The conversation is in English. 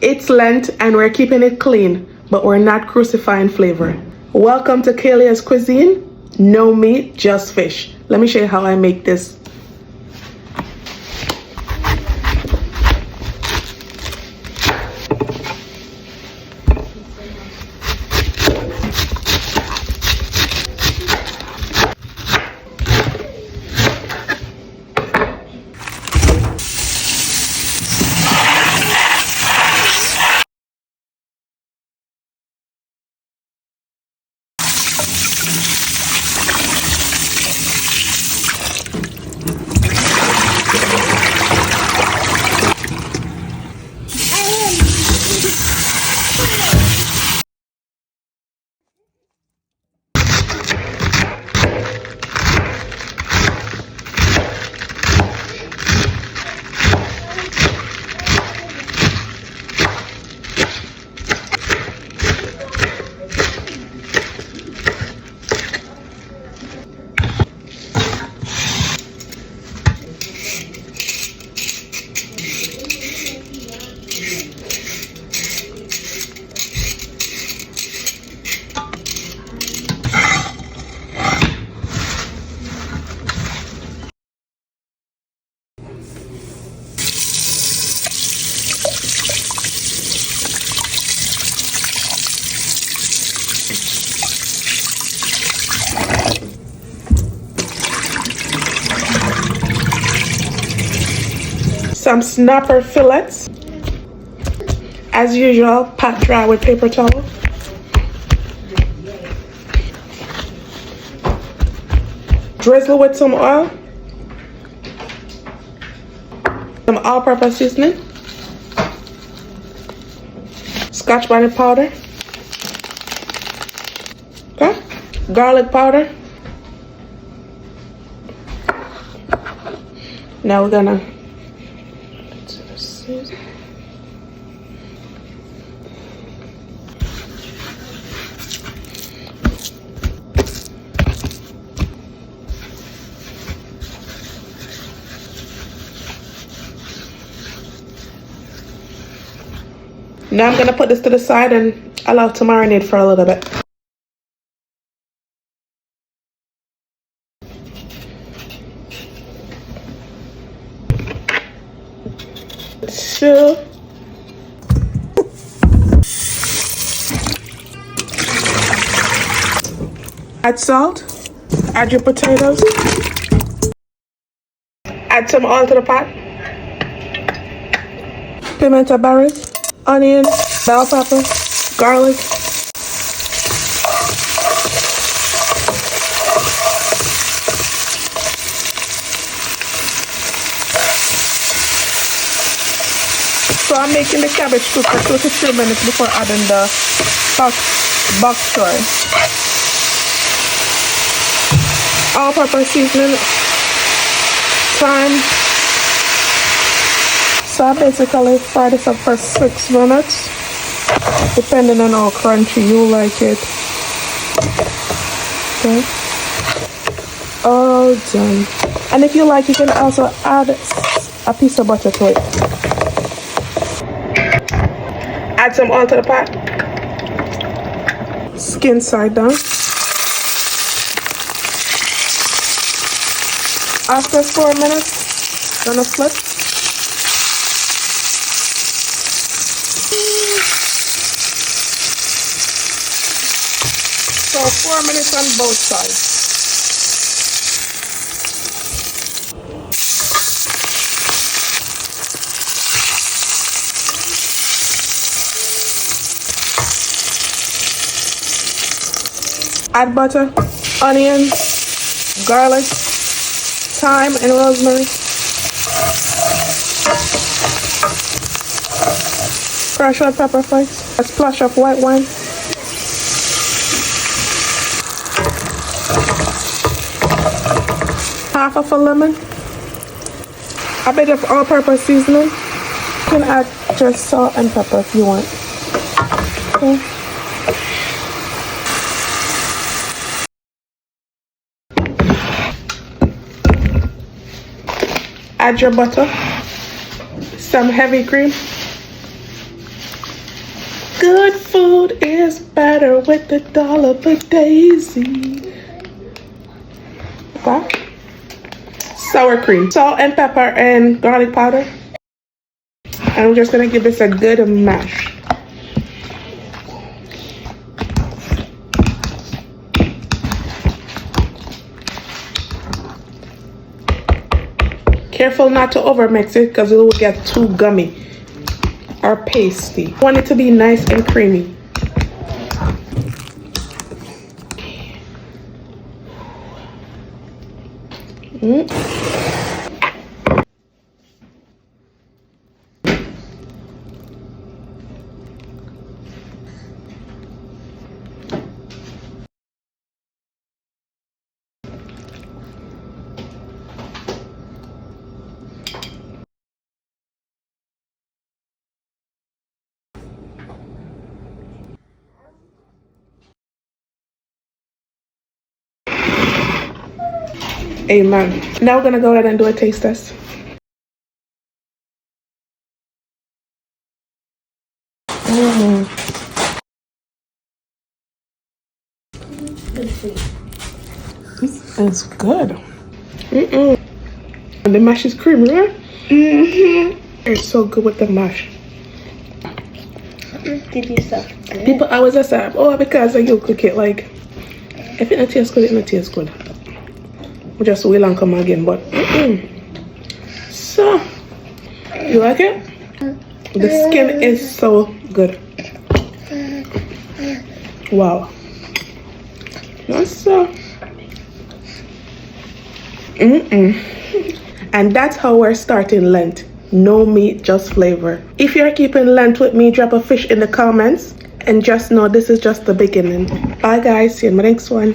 It's Lent and we're keeping it clean, but we're not crucifying flavor. Welcome to KHALIA'S cuisine. No meat, just fish. Let me show you how I make this. Some snapper fillets. As usual, pat dry with paper towel. Drizzle with some oil. Some all-purpose seasoning. Scotch bonnet powder. Okay. Garlic powder. Now we're gonna Now I'm gonna put this to the side and allow it to marinate for a little bit. So add salt, add your potatoes, add some oil to the pot, pimento berries, onion, bell pepper, garlic, so I'm making the cabbage cook for 2 to 3 minutes before adding the bok choy. All-purpose seasoning, thyme. So I basically fry this up for 6 minutes, depending on how crunchy you like it. Okay. All done. And if you like, you can also add a piece of butter to it. Add some oil to the pot. Skin side down. After 4 minutes, gonna flip. So 4 minutes on both sides. Add butter, onions, garlic, thyme, and rosemary. Crush red pepper flakes. A splash of white wine. Half of a lemon. A bit of all-purpose seasoning. You can add just salt and pepper if you want. Okay. Add your butter, some heavy cream, Good food is better with the dollop of daisy. Okay. Sour cream, salt and pepper and garlic powder. And I'm just gonna give this a good mash. Careful not to overmix it because it will get too gummy or pasty. I want it to be nice and creamy. Amen. Now we're gonna go ahead and do a taste test. It's good. And the mash is creamy, right? It's so good with the mash. Did you stuff good? People always say, oh, because you cook it, like, if it don't taste good, it don't taste good. We just will and come again, but so, you like it? The skin is so good. Wow. That's so. And that's how we're starting Lent. No meat, just flavor. If you're keeping Lent with me, drop a fish in the comments. And just know this is just the beginning. Bye guys, see you in my next one.